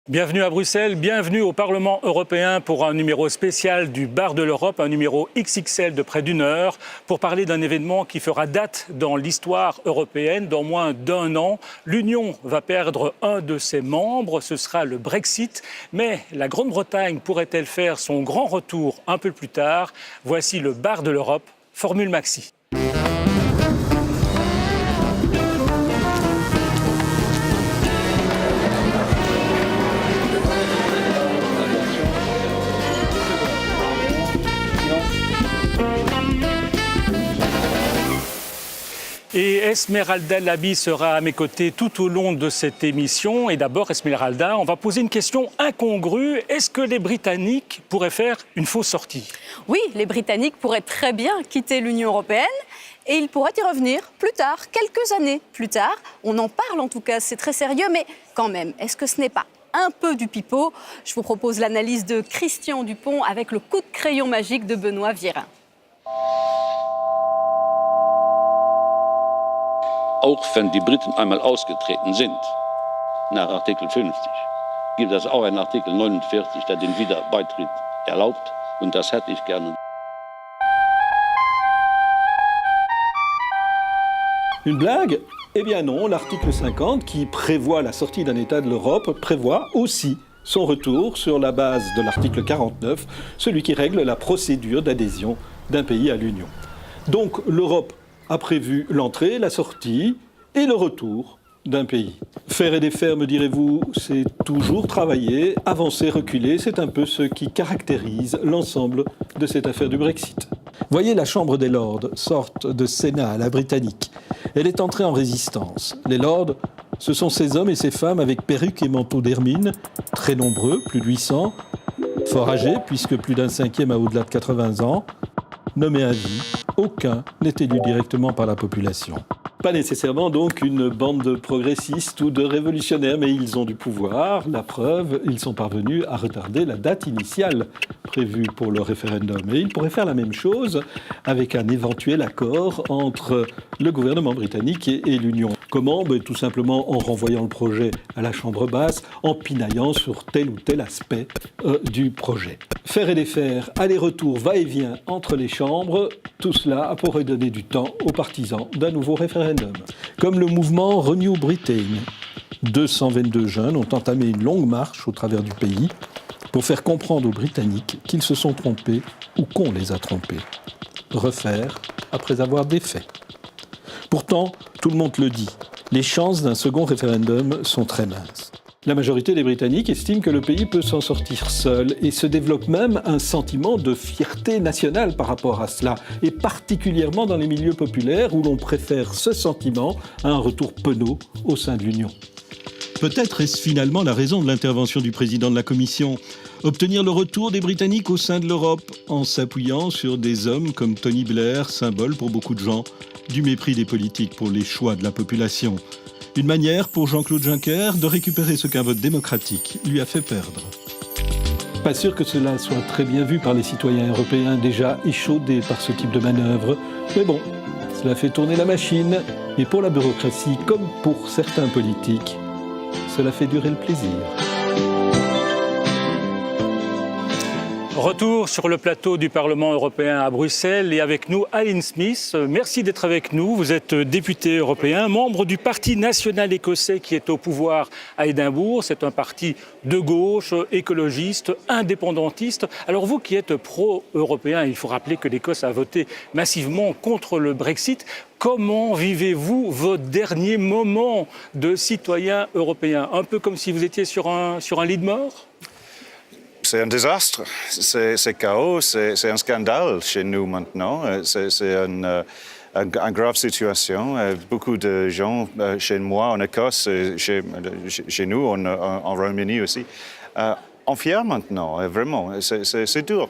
Bienvenue à Bruxelles, bienvenue au Parlement européen pour un numéro spécial du Bar de l'Europe, un numéro XXL de près d'une heure, pour parler d'un événement qui fera date dans l'histoire européenne. Dans moins d'un an, l'Union va perdre un de ses membres, ce sera le Brexit. Mais la Grande-Bretagne pourrait-elle faire son grand retour un peu plus tard? Voici le Bar de l'Europe, Formule Maxi. Et Esmeralda Labi sera à mes côtés tout au long de cette émission. Et d'abord, Esmeralda, on va poser une question incongrue. Est-ce que les Britanniques pourraient faire une fausse sortie? Oui, les Britanniques pourraient très bien quitter l'Union européenne et ils pourraient y revenir plus tard, quelques années plus tard. On en parle en tout cas, c'est très sérieux, mais quand même, est-ce que ce n'est pas un peu du pipeau? Je vous propose l'analyse de Christian Dupont avec le coup de crayon magique de Benoît Viérin. Auch wenn die Briten einmal ausgetreten sind, nach Artikel 50, gibt es auch einen Artikel 49, der den Wiederbeitritt erlaubt. Und das hätte ich gerne. Une blague? Eh bien non, l'article 50, qui prévoit la sortie d'un État de l'Europe, prévoit aussi son retour sur la base de l'article 49, celui qui règle la procédure d'adhésion d'un pays à l'Union. Donc l'Europe a prévu l'entrée, la sortie et le retour d'un pays. Faire et défaire, me direz-vous, c'est toujours travailler, avancer, reculer, c'est un peu ce qui caractérise l'ensemble de cette affaire du Brexit. Voyez la Chambre des Lords, sorte de Sénat à la britannique. Elle est entrée en résistance. Les Lords, ce sont ces hommes et ces femmes avec perruques et manteaux d'hermine, très nombreux, plus de 800, fort âgés, puisque plus d'un cinquième a au-delà de 80 ans, nommés à vie. Aucun n'est élu directement par la population. Pas nécessairement donc une bande de progressistes ou de révolutionnaires, mais ils ont du pouvoir. La preuve, ils sont parvenus à retarder la date initiale prévue pour le référendum. Et ils pourraient faire la même chose avec un éventuel accord entre le gouvernement britannique et l'Union. Comment? Tout simplement en renvoyant le projet à la Chambre basse, en pinaillant sur tel ou tel aspect du projet. Faire et défaire, aller-retour, va-et-vient entre les chambres, tout cela pourrait donner du temps aux partisans d'un nouveau référendum. Comme le mouvement Renew Britain. 222 jeunes ont entamé une longue marche au travers du pays pour faire comprendre aux Britanniques qu'ils se sont trompés ou qu'on les a trompés. Refaire après avoir défait. Pourtant, tout le monde le dit, les chances d'un second référendum sont très minces. La majorité des Britanniques estiment que le pays peut s'en sortir seul et se développe même un sentiment de fierté nationale par rapport à cela, et particulièrement dans les milieux populaires où l'on préfère ce sentiment à un retour penaud au sein de l'Union. Peut-être est-ce finalement la raison de l'intervention du président de la Commission, obtenir le retour des Britanniques au sein de l'Europe en s'appuyant sur des hommes comme Tony Blair, symbole pour beaucoup de gens du mépris des politiques pour les choix de la population. Une manière pour Jean-Claude Juncker de récupérer ce qu'un vote démocratique lui a fait perdre. Pas sûr que cela soit très bien vu par les citoyens européens déjà échaudés par ce type de manœuvre. Mais bon, cela fait tourner la machine. Et pour la bureaucratie, comme pour certains politiques, cela fait durer le plaisir. Retour sur le plateau du Parlement européen à Bruxelles et avec nous Alan Smith. Merci d'être avec nous. Vous êtes député européen, membre du Parti national écossais qui est au pouvoir à Édimbourg. C'est un parti de gauche, écologiste, indépendantiste. Alors vous qui êtes pro-européen, il faut rappeler que l'Écosse a voté massivement contre le Brexit. Comment vivez-vous vos derniers moments de citoyen européen? Un peu comme si vous étiez sur un lit de mort? C'est un désastre, c'est chaos, c'est un scandale chez nous maintenant. C'est une grave situation. Beaucoup de gens chez moi en Écosse, chez nous en Royaume-Uni aussi, en fièrent maintenant, vraiment. C'est dur.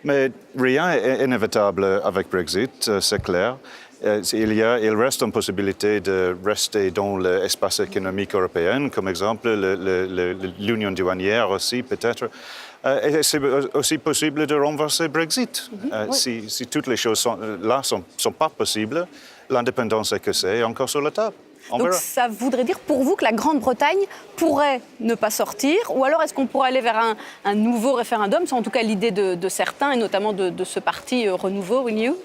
Mais rien n'est inévitable avec Brexit, c'est clair. Il reste une possibilité de rester dans l'espace économique européen, comme exemple l'union douanière aussi peut-être. Et c'est aussi possible de renverser Brexit. Si toutes les choses sont pas possibles, l'indépendance écossaise est encore sur la table. On Donc verra. ça voudrait dire pour vous que la Grande-Bretagne pourrait ne pas sortir, ou alors est-ce qu'on pourrait aller vers un nouveau référendum? C'est en tout cas l'idée de certains, et notamment de ce parti Renouveau, Renew.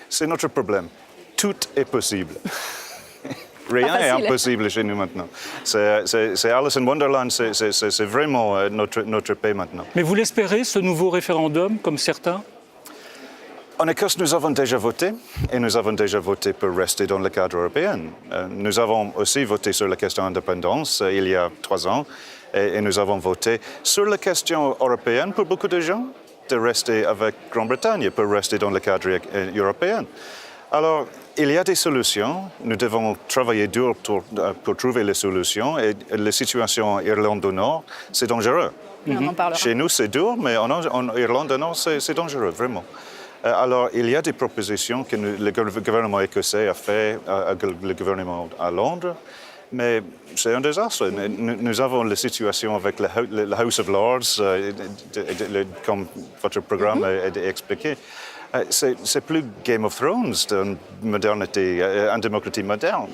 C'est notre problème. Tout est possible. Rien Pas n'est facile. impossible chez nous maintenant. C'est Alice in Wonderland, c'est vraiment notre pays maintenant. Mais vous l'espérez, ce nouveau référendum, comme certains? En Écosse, nous avons déjà voté et nous avons déjà voté pour rester dans le cadre européen. Nous avons aussi voté sur la question d'indépendance il y a 3 ans et nous avons voté sur la question européenne pour beaucoup de gens de rester avec Grande-Bretagne, pour rester dans le cadre européen. Alors, il y a des solutions. Nous devons travailler dur pour trouver les solutions et la situation en Irlande du Nord, c'est dangereux. Et on en parlera. Chez nous, c'est dur, mais en Irlande du Nord, c'est dangereux, vraiment. Alors, il y a des propositions que le gouvernement écossais a fait, le gouvernement à Londres, mais c'est un désastre. Nous avons la situation avec le House of Lords, comme votre programme a expliqué. C'est plus Game of Thrones d'une modernité, une démocratie moderne.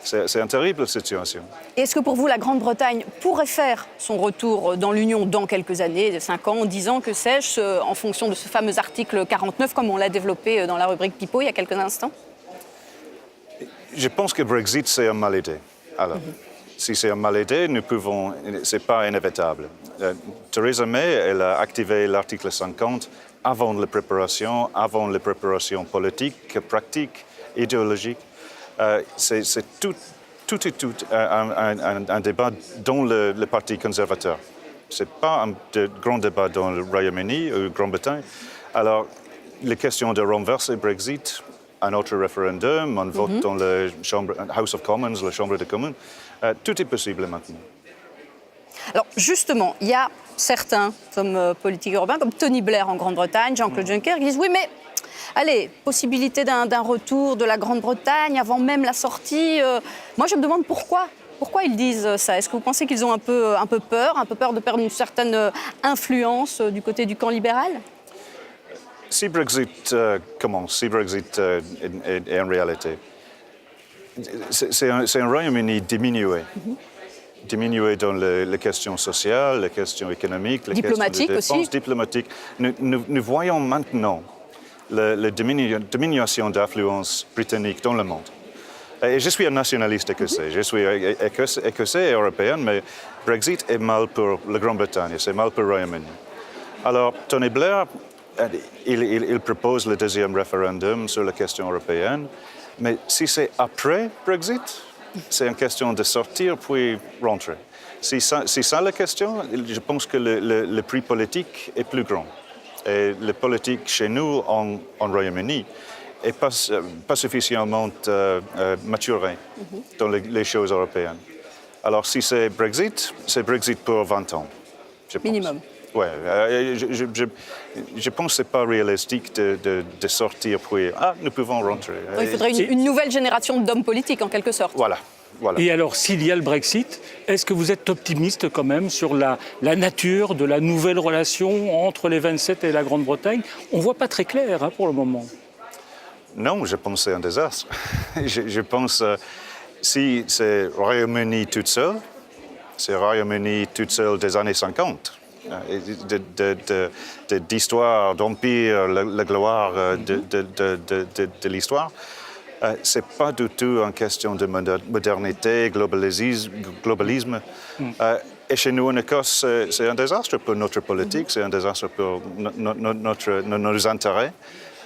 C'est une terrible situation. Est-ce que pour vous, la Grande-Bretagne pourrait faire son retour dans l'Union dans quelques années, 5 ans, 10 ans, que sais-je, en fonction de ce fameux article 49, comme on l'a développé dans la rubrique Pipo il y a quelques instants? Je pense que Brexit, c'est une mauvaise idée. Alors, si c'est une mauvaise idée, c'est pas inévitable. Theresa May, elle a activé l'article 50 avant les préparations politiques, pratiques, idéologiques. C'est tout un débat dans le Parti conservateur. Ce n'est pas un grand débat dans le Royaume-Uni ou Grande-Bretagne. Alors, les questions de renverser Brexit, un autre référendum, un vote dans le House of Commons, la Chambre des communes, tout est possible maintenant. Alors justement, il y a certains hommes politiques européens, comme Tony Blair en Grande-Bretagne, Jean-Claude Juncker, qui disent oui, mais allez, possibilité d'un retour de la Grande-Bretagne avant même la sortie. Moi, je me demande pourquoi. Pourquoi ils disent ça? Est-ce que vous pensez qu'ils ont un peu peur de perdre une certaine influence du côté du camp libéral? Si Brexit commence, si Brexit est en réalité, c'est un Royaume-Uni diminué. Diminué dans les questions sociales, les questions économiques, les Diplomatiques questions de défense, aussi. diplomatiques. Nous voyons maintenant la diminution d'influence britannique dans le monde. Et je suis un nationaliste écossais. Je suis écossais et européen, mais Brexit est mal pour la Grande-Bretagne, c'est mal pour le Royaume-Uni. Alors, Tony Blair, il propose le deuxième référendum sur la question européenne, mais si c'est après Brexit, c'est une question de sortir puis rentrer. Si ça la question, je pense que le prix politique est plus grand. Et le politique chez nous, en Royaume-Uni, n'est pas suffisamment maturé dans les choses européennes. Alors si c'est Brexit pour 20 ans, je pense. Minimum. Oui, je pense que ce n'est pas réalistique de sortir puis nous pouvons rentrer. Il faudrait une nouvelle génération d'hommes politiques, en quelque sorte. Voilà. Et alors, s'il y a le Brexit, est-ce que vous êtes optimiste quand même sur la nature de la nouvelle relation entre les 27 et la Grande-Bretagne? On ne voit pas très clair pour le moment. Non, je pense que c'est un désastre. je pense si c'est Royaume-Uni tout seul, c'est Royaume-Uni tout seul des années 50. D'histoire, d'empire, la gloire de l'histoire. Ce n'est pas du tout une question de modernité, globalisme. Et chez nous en Écosse, c'est un désastre pour notre politique, c'est un désastre pour nos intérêts.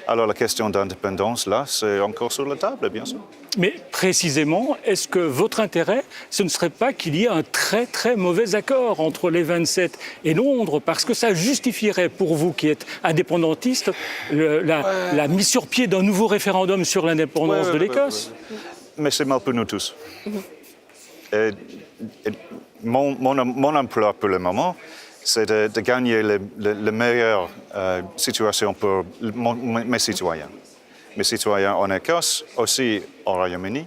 Alors la question d'indépendance, là, c'est encore sur la table, bien sûr. Mais précisément, est-ce que votre intérêt, ce ne serait pas qu'il y ait un très très mauvais accord entre les 27 et Londres, parce que ça justifierait pour vous qui êtes indépendantiste la mise sur pied d'un nouveau référendum sur l'indépendance de l'Écosse? Mais c'est mal pour nous tous. Mon emploi pour le moment, c'est de gagner la meilleure situation pour mes citoyens. Mes citoyens en Écosse, aussi au Royaume-Uni.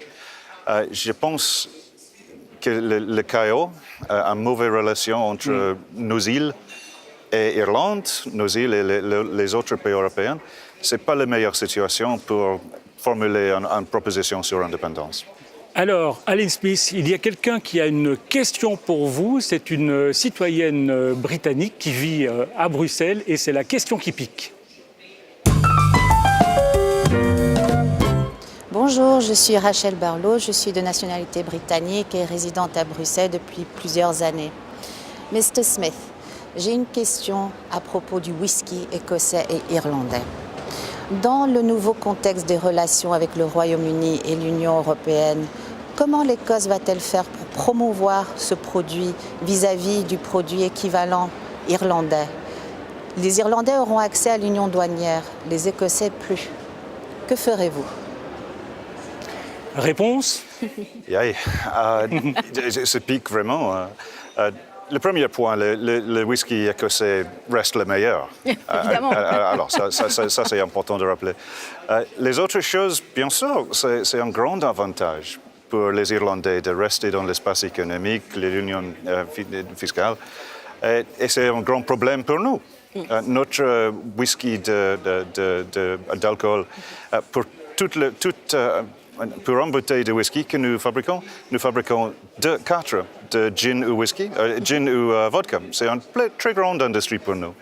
Je pense que le chaos, une mauvaise relation entre nos îles et Irlande, nos îles et les autres pays européens, ce n'est pas la meilleure situation pour formuler une proposition sur l'indépendance. Alors, Alan Smith, il y a quelqu'un qui a une question pour vous. C'est une citoyenne britannique qui vit à Bruxelles et c'est la question qui pique. Bonjour, je suis Rachel Barlow, je suis de nationalité britannique et résidente à Bruxelles depuis plusieurs années. Mr. Smith, j'ai une question à propos du whisky écossais et irlandais. Dans le nouveau contexte des relations avec le Royaume-Uni et l'Union européenne, comment l'Écosse va-t-elle faire pour promouvoir ce produit vis-à-vis du produit équivalent irlandais? Les Irlandais auront accès à l'union douanière, les Écossais plus. Que ferez-vous? Réponse? Ça pique vraiment. Le premier point, le whisky écossais reste le meilleur. Évidemment. Alors, ça c'est important de rappeler. Les autres choses, bien sûr, c'est un grand avantage pour les Irlandais de rester dans l'espace économique, l'union fiscale. Et c'est un grand problème pour nous. Notre whisky d'alcool, pour une bouteille de whisky que nous fabriquons 4 de gin ou whisky, gin ou vodka. C'est une très grande industrie pour nous.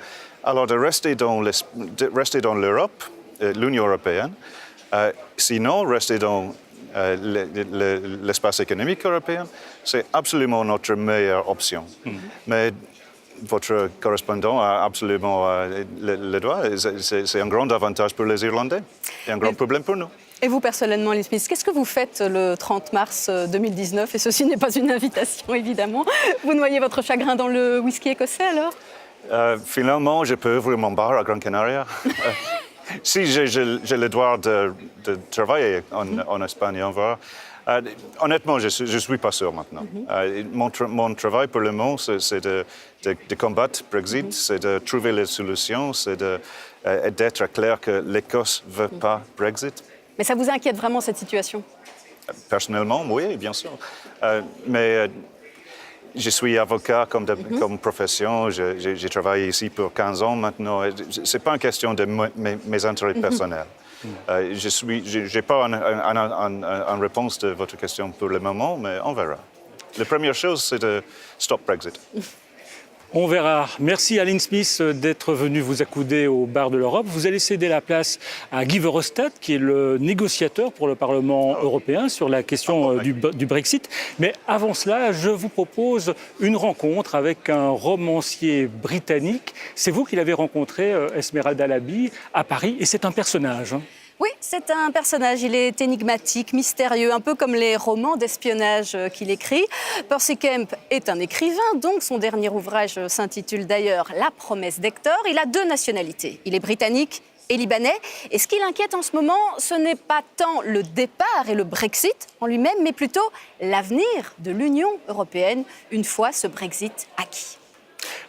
Alors de rester dans l'Europe, l'Union européenne, sinon rester dans l'espace économique européen, c'est absolument notre meilleure option. Mais votre correspondant a absolument le droit. C'est un grand avantage pour les Irlandais et un grand problème pour nous. Et vous, personnellement, Alan Smith, qu'est-ce que vous faites le 30 mars 2019? Et ceci n'est pas une invitation, évidemment. Vous noyez votre chagrin dans le whisky écossais, alors? Finalement, je peux ouvrir mon bar à Gran Canaria. Si j'ai le droit de travailler en Espagne, on va. Honnêtement, je ne suis pas sûr maintenant. Mon travail pour le moment, c'est de combattre Brexit, c'est de trouver les solutions, c'est d'être clair que l'Écosse ne veut pas Brexit. Mais ça vous inquiète vraiment, cette situation? Personnellement, oui, bien sûr. Mais je suis avocat comme profession. J'ai travaillé ici pour 15 ans maintenant. Ce n'est pas une question de mes intérêts personnels. Je n'ai pas une réponse de votre question pour le moment, mais on verra. La première chose, c'est de stop Brexit. On verra. Merci Alan Smith d'être venu vous accouder au bar de l'Europe. Vous allez céder la place à Guy Verhofstadt, qui est le négociateur pour le Parlement européen sur la question du Brexit. Mais avant cela, je vous propose une rencontre avec un romancier britannique. C'est vous qui l'avez rencontré, Esmeralda Laby, à Paris, et c'est un personnage. Oui, c'est un personnage. Il est énigmatique, mystérieux, un peu comme les romans d'espionnage qu'il écrit. Percy Kemp est un écrivain, donc son dernier ouvrage s'intitule d'ailleurs La promesse d'Hector. Il a 2 nationalités. Il est britannique et libanais. Et ce qui l'inquiète en ce moment, ce n'est pas tant le départ et le Brexit en lui-même, mais plutôt l'avenir de l'Union européenne une fois ce Brexit acquis.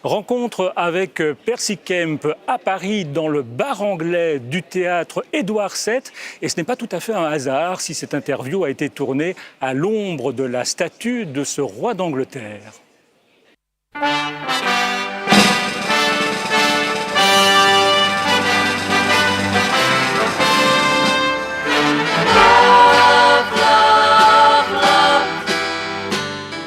Rencontre avec Percy Kemp à Paris dans le bar anglais du théâtre Édouard VII. Et ce n'est pas tout à fait un hasard si cette interview a été tournée à l'ombre de la statue de ce roi d'Angleterre.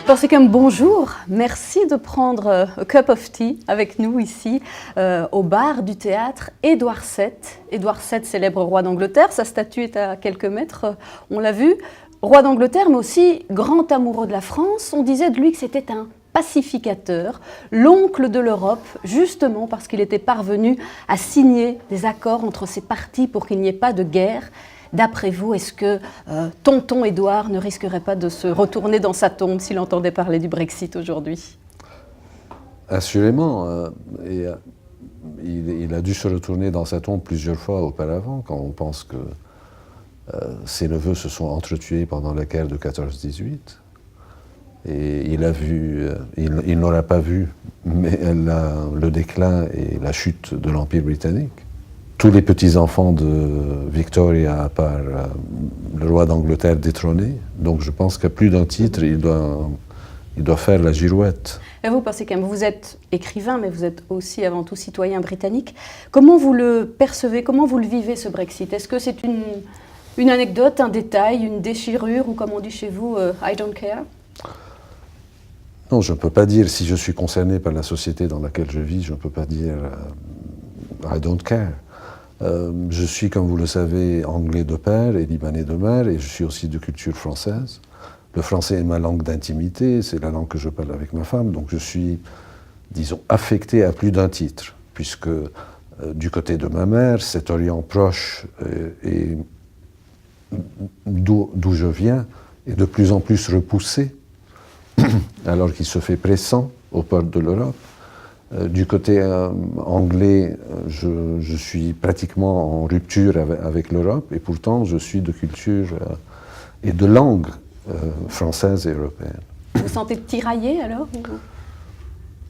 Percy Kemp, bonjour. Merci de prendre a cup of tea avec nous ici au bar du théâtre Édouard VII. Édouard VII, célèbre roi d'Angleterre. Sa statue est à quelques mètres, on l'a vu. Roi d'Angleterre, mais aussi grand amoureux de la France. On disait de lui que c'était un pacificateur, l'oncle de l'Europe, justement parce qu'il était parvenu à signer des accords entre ses partis pour qu'il n'y ait pas de guerre. D'après vous, est-ce que tonton Édouard ne risquerait pas de se retourner dans sa tombe s'il entendait parler du Brexit aujourd'hui? Assurément. Il a dû se retourner dans sa tombe plusieurs fois auparavant, quand on pense que ses neveux se sont entretués pendant la guerre de 14-18. Et il n'aura pas vu mais le déclin et la chute de l'Empire britannique. Tous les petits-enfants de Victoria, à part le roi d'Angleterre détrôné. Donc je pense qu'à plus d'un titre, il doit faire la girouette. Et vous, Percy Kemp, vous êtes écrivain, mais vous êtes aussi avant tout citoyen britannique. Comment vous le percevez, comment vous le vivez, ce Brexit? Est-ce que c'est Une anecdote, un détail, une déchirure, ou comme on dit chez vous, I don't care? Non, je ne peux pas dire, si je suis concerné par la société dans laquelle je vis, je ne peux pas dire I don't care. Je suis, comme vous le savez, anglais de père et libanais de mère, et je suis aussi de culture française. Le français est ma langue d'intimité, c'est la langue que je parle avec ma femme, donc je suis, disons, affecté à plus d'un titre, puisque du côté de ma mère, cet Orient proche et d'où je viens est de plus en plus repoussé, alors qu'il se fait pressant aux portes de l'Europe. Du côté anglais, je suis pratiquement en rupture avec l'Europe, et pourtant je suis de culture et de langue française et européenne. Vous vous sentez tiraillé alors?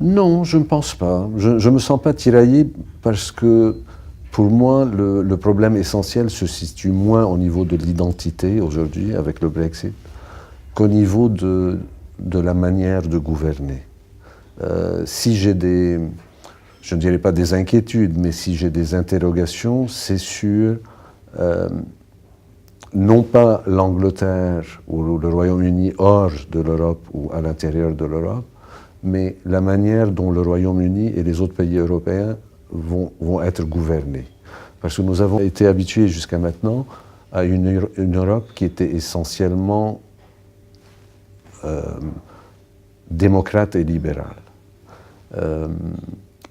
Non, je ne pense pas. Je ne me sens pas tiraillé parce que pour moi, le problème essentiel se situe moins au niveau de l'identité aujourd'hui avec le Brexit qu'au niveau de la manière de gouverner. Si j'ai je ne dirais pas des inquiétudes, mais si j'ai des interrogations, c'est sur non pas l'Angleterre ou le Royaume-Uni hors de l'Europe ou à l'intérieur de l'Europe, mais la manière dont le Royaume-Uni et les autres pays européens vont être gouvernés. Parce que nous avons été habitués jusqu'à maintenant à une Europe qui était essentiellement démocrate et libérale.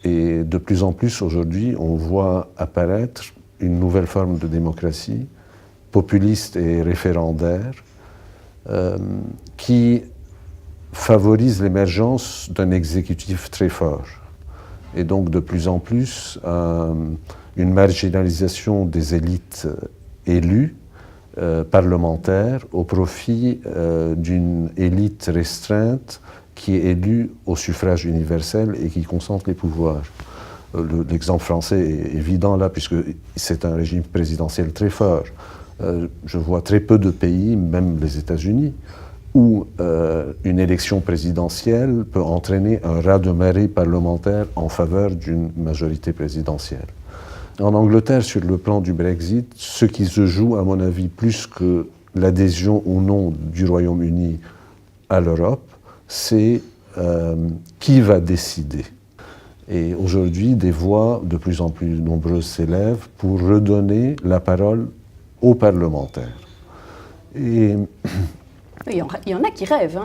Et de plus en plus aujourd'hui, on voit apparaître une nouvelle forme de démocratie, populiste et référendaire, qui favorise l'émergence d'un exécutif très fort. Et donc de plus en plus, une marginalisation des élites élues, parlementaires, au profit d'une élite restreinte qui est élue au suffrage universel et qui concentre les pouvoirs. L'exemple français est évident là, puisque c'est un régime présidentiel très fort. Je vois très peu de pays, même les États-Unis, où une élection présidentielle peut entraîner un raz-de-marée parlementaire en faveur d'une majorité présidentielle. En Angleterre, sur le plan du Brexit, ce qui se joue, à mon avis, plus que l'adhésion ou non du Royaume-Uni à l'Europe, c'est qui va décider. Et aujourd'hui, des voix de plus en plus nombreuses s'élèvent pour redonner la parole aux parlementaires. Et il y en a qui rêvent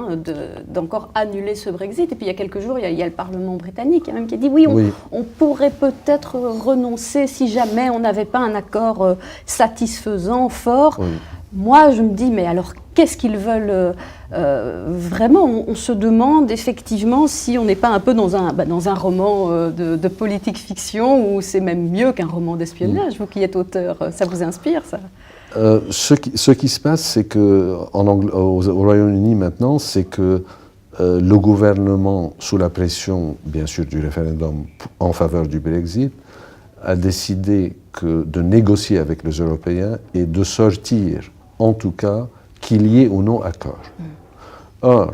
d'encore annuler ce Brexit. Et puis il y a quelques jours, il y a le Parlement britannique même qui a dit oui, on pourrait peut-être renoncer si jamais on n'avait pas un accord satisfaisant, fort. Oui. Moi, je me dis, mais alors qu'est-ce qu'ils veulent vraiment? On se demande effectivement si on n'est pas un peu dans un roman de politique fiction, où c'est même mieux qu'un roman d'espionnage. Vous qui êtes auteur, ça vous inspire, ça? Ce qui se passe, c'est qu'au Royaume-Uni maintenant, c'est que le gouvernement, sous la pression, bien sûr, du référendum en faveur du Brexit, a décidé de négocier avec les Européens et de sortir, en tout cas, qu'il y ait ou non accord. Or,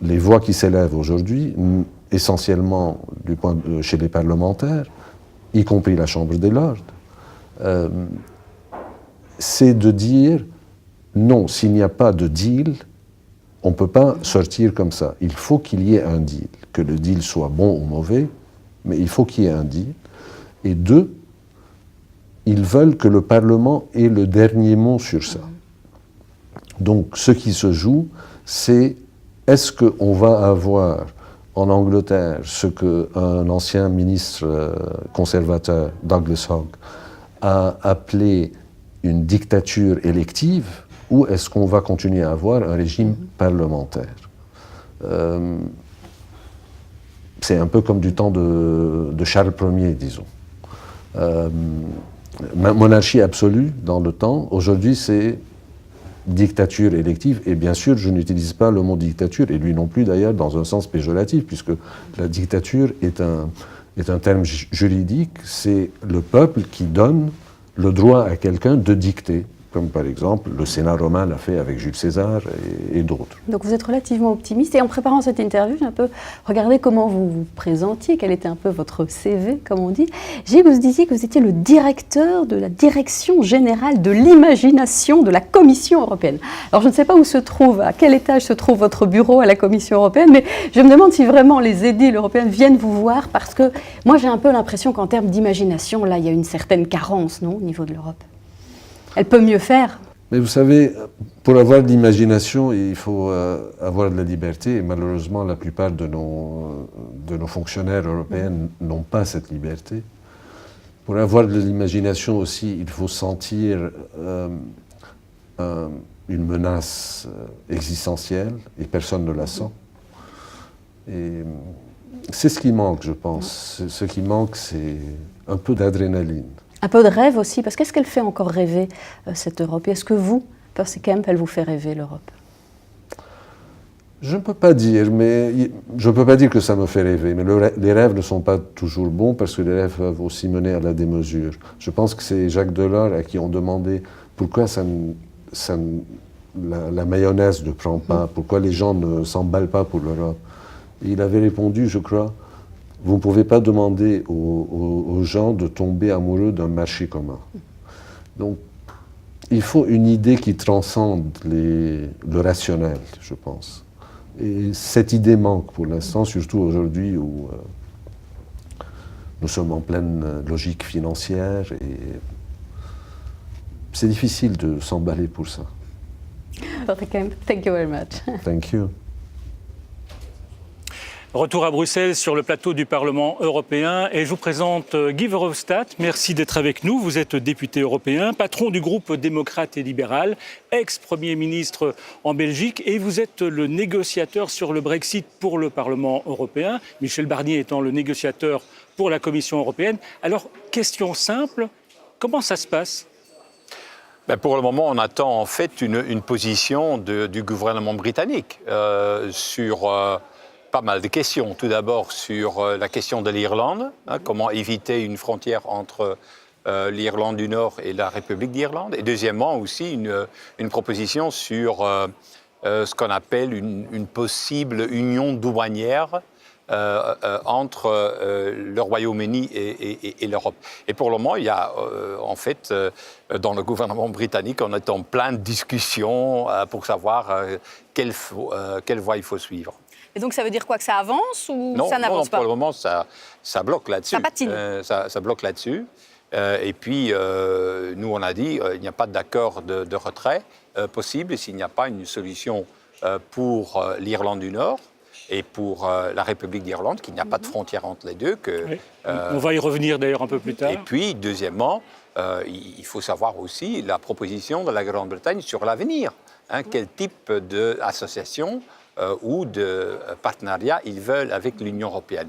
les voix qui s'élèvent aujourd'hui, essentiellement chez les parlementaires, y compris la Chambre des Lords, c'est de dire non, s'il n'y a pas de deal, on ne peut pas sortir comme ça. Il faut qu'il y ait un deal, que le deal soit bon ou mauvais, mais il faut qu'il y ait un deal. Et deux, ils veulent que le Parlement ait le dernier mot sur ça. Donc ce qui se joue, c'est est-ce qu'on va avoir en Angleterre ce qu'un ancien ministre conservateur, Douglas Hogg, a appelé une dictature élective, ou est-ce qu'on va continuer à avoir un régime parlementaire? C'est un peu comme du temps de Charles Ier, disons. Monarchie absolue dans le temps, aujourd'hui c'est dictature élective, et bien sûr je n'utilise pas le mot dictature, et lui non plus d'ailleurs, dans un sens péjoratif, puisque la dictature est un terme juridique, c'est le peuple qui donne le droit à quelqu'un de dicter. comme par exemple le Sénat romain l'a fait avec Jules César et d'autres. Donc vous êtes relativement optimiste. Et en préparant cette interview, j'ai un peu regardé comment vous vous présentiez, quel était un peu votre CV, comme on dit. J'ai vu que vous disiez que vous étiez le directeur de la Direction générale de l'imagination de la Commission européenne. Alors je ne sais pas où se trouve, à quel étage se trouve votre bureau à la Commission européenne, mais je me demande si vraiment les édiles européens viennent vous voir, parce que moi j'ai un peu l'impression qu'en termes d'imagination, là il y a une certaine carence, non, au niveau de l'Europe. Elle peut mieux faire. Mais vous savez, pour avoir de l'imagination, il faut avoir de la liberté. Et malheureusement, la plupart de nos fonctionnaires européens n'ont pas cette liberté. Pour avoir de l'imagination aussi, il faut sentir une menace existentielle, et personne ne la sent. Et c'est ce qui manque, je pense. Ce qui manque, c'est un peu d'adrénaline. Un peu de rêve aussi, parce qu'est-ce qu'elle fait encore rêver, cette Europe? Est-ce que vous, Percy Kemp, elle vous fait rêver, l'Europe? Je ne peux pas dire, mais je ne peux pas dire que ça me fait rêver. Mais les rêves ne sont pas toujours bons, parce que les rêves peuvent aussi mener à la démesure. Je pense que c'est Jacques Delors à qui on demandait pourquoi la mayonnaise ne prend pas, pourquoi les gens ne s'emballent pas pour l'Europe. Et il avait répondu, je crois, vous ne pouvez pas demander aux gens de tomber amoureux d'un marché commun. Donc, il faut une idée qui transcende le rationnel, je pense. Et cette idée manque pour l'instant, surtout aujourd'hui où nous sommes en pleine logique financière et c'est difficile de s'emballer pour ça. Percy Kemp, thank you very much. Thank you. Retour à Bruxelles sur le plateau du Parlement européen et je vous présente Guy Verhofstadt. Merci d'être avec nous. Vous êtes député européen, patron du groupe démocrate et libéral, ex-premier ministre en Belgique et vous êtes le négociateur sur le Brexit pour le Parlement européen, Michel Barnier étant le négociateur pour la Commission européenne. Alors, question simple, comment ça se passe ? Pour le moment, on attend en fait une position du gouvernement britannique sur pas mal de questions. Tout d'abord sur la question de l'Irlande, comment éviter une frontière entre l'Irlande du Nord et la République d'Irlande. Et deuxièmement aussi une proposition sur ce qu'on appelle une possible union douanière entre le Royaume-Uni et l'Europe. Et pour le moment, il y a en fait, dans le gouvernement britannique, on est en pleine discussion pour savoir quelle voie il faut suivre. Et donc ça veut dire quoi, que ça avance ou non, ça n'avance pas? Pour le moment, ça bloque là-dessus. Ça patine. Ça bloque là-dessus. Et puis, nous, on a dit il n'y a pas d'accord de retrait possible s'il n'y a pas une solution pour l'Irlande du Nord et pour la République d'Irlande, qu'il n'y a pas de frontière entre les deux. Oui. On va y revenir d'ailleurs un peu plus tard. Et puis, deuxièmement, il faut savoir aussi la proposition de la Grande-Bretagne sur l'avenir. Quel type d'association ou de partenariat ils veulent avec l'Union européenne.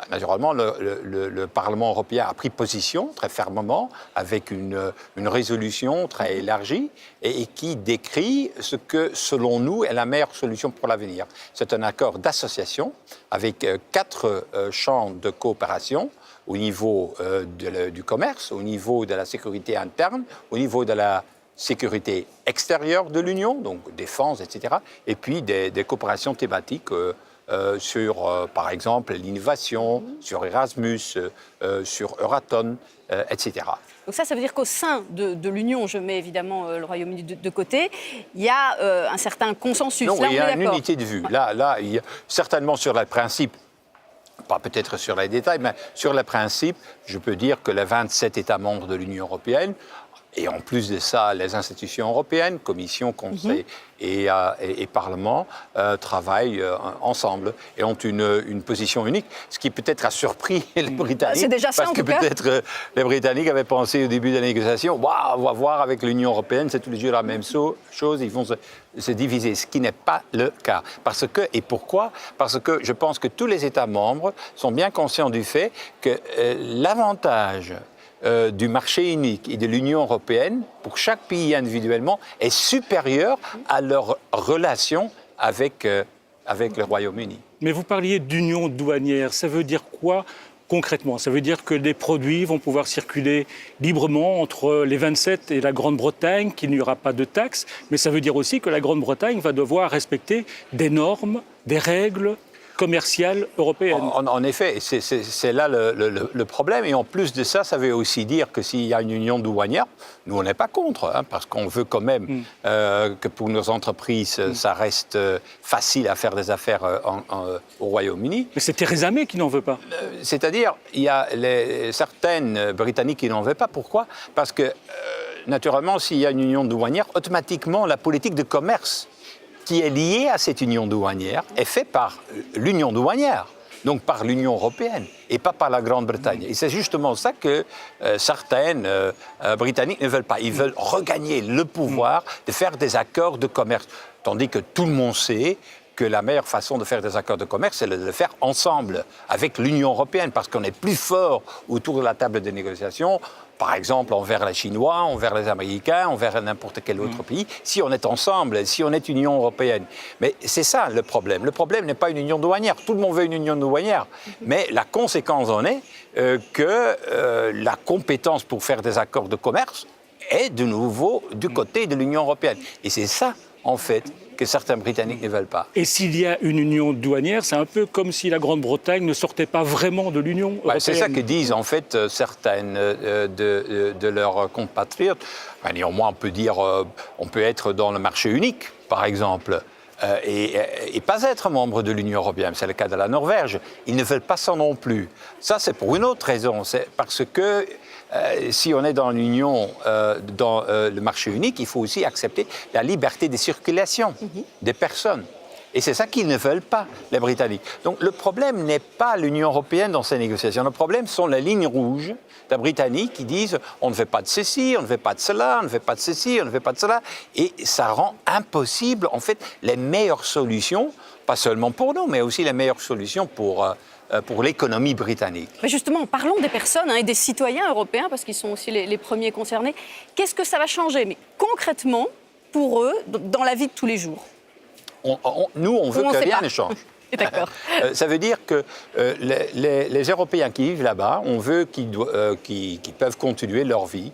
Naturellement, le Parlement européen a pris position très fermement avec une résolution très élargie et qui décrit ce que, selon nous, est la meilleure solution pour l'avenir. C'est un accord d'association avec 4 champs de coopération au niveau du commerce, au niveau de la sécurité interne, au niveau de la sécurité extérieure de l'Union, donc défense, etc. Et puis des coopérations thématiques sur, par exemple, l'innovation, sur Erasmus, sur Euratom, etc. Donc ça veut dire qu'au sein de l'Union, je mets évidemment le Royaume-Uni de côté, il y a un certain consensus. Non, là, il y a une unité de vue. Là, il y a, certainement sur les principes, pas peut-être sur les détails, mais sur les principes, je peux dire que les 27 États membres de l'Union européenne, et en plus de ça, les institutions européennes, Commission, Conseil et Parlement, travaillent ensemble et ont une position unique, ce qui peut-être a surpris les Britanniques. C'est déjà ça, parce que peut-être les Britanniques avaient pensé au début de la négociation, waouh, on va voir avec l'Union européenne, c'est tous les jours la même chose, ils vont se diviser, ce qui n'est pas le cas. Parce que, et pourquoi? Parce que je pense que tous les États membres sont bien conscients du fait que l'avantage du marché unique et de l'Union européenne, pour chaque pays individuellement, est supérieur à leur relation avec le Royaume-Uni. Mais vous parliez d'union douanière, ça veut dire quoi concrètement? Ça veut dire que les produits vont pouvoir circuler librement entre les 27 et la Grande-Bretagne, qu'il n'y aura pas de taxes, mais ça veut dire aussi que la Grande-Bretagne va devoir respecter des normes, des règles commerciales européennes. En effet, c'est là le problème. Et en plus de ça, ça veut aussi dire que s'il y a une union douanière, nous, on n'est pas contre, hein, parce qu'on veut quand même que pour nos entreprises, ça reste facile à faire des affaires au Royaume-Uni. Mais c'est Theresa May qui n'en veut pas. C'est-à-dire, il y a certaines Britanniques qui n'en veulent pas. Pourquoi? Parce que, naturellement, s'il y a une union douanière, automatiquement, la politique de commerce qui est liée à cette union douanière est faite par l'union douanière, donc par l'Union européenne, et pas par la Grande-Bretagne. Et c'est justement ça que certaines Britanniques ne veulent pas. Ils veulent regagner le pouvoir de faire des accords de commerce, tandis que tout le monde sait que la meilleure façon de faire des accords de commerce, c'est de le faire ensemble, avec l'Union européenne, parce qu'on est plus fort autour de la table de négociation, par exemple envers les Chinois, envers les Américains, envers n'importe quel autre pays, si on est ensemble, si on est Union européenne. Mais c'est ça le problème. Le problème n'est pas une union douanière. Tout le monde veut une union douanière. Mais la conséquence en est que la compétence pour faire des accords de commerce est de nouveau du côté de l'Union européenne. Et c'est ça, en fait, que certains Britanniques ne veulent pas. Et s'il y a une union douanière, c'est un peu comme si la Grande-Bretagne ne sortait pas vraiment de l'Union européenne. C'est ça que disent en fait certaines de leurs compatriotes. Néanmoins, on peut dire, on peut être dans le marché unique, par exemple, et pas être membre de l'Union européenne. C'est le cas de la Norvège. Ils ne veulent pas ça non plus. Ça, c'est pour une autre raison. C'est parce que si on est dans l'union, dans le marché unique, il faut aussi accepter la liberté de circulation des personnes. Et c'est ça qu'ils ne veulent pas, les Britanniques. Donc le problème n'est pas l'Union européenne dans ces négociations. Le problème sont les lignes rouges des Britanniques qui disent on ne fait pas de ceci, on ne fait pas de cela, on ne fait pas de ceci, on ne fait pas de cela. Et ça rend impossible, en fait, les meilleures solutions, pas seulement pour nous, mais aussi les meilleures solutions pour l'économie britannique. Mais justement, parlons des personnes et des citoyens européens, parce qu'ils sont aussi les premiers concernés. Qu'est-ce que ça va changer, mais concrètement, pour eux, dans la vie de tous les jours? Nous, on veut que rien ne change. D'accord. Ça veut dire que les Européens qui vivent là-bas, on veut qu'ils peuvent continuer leur vie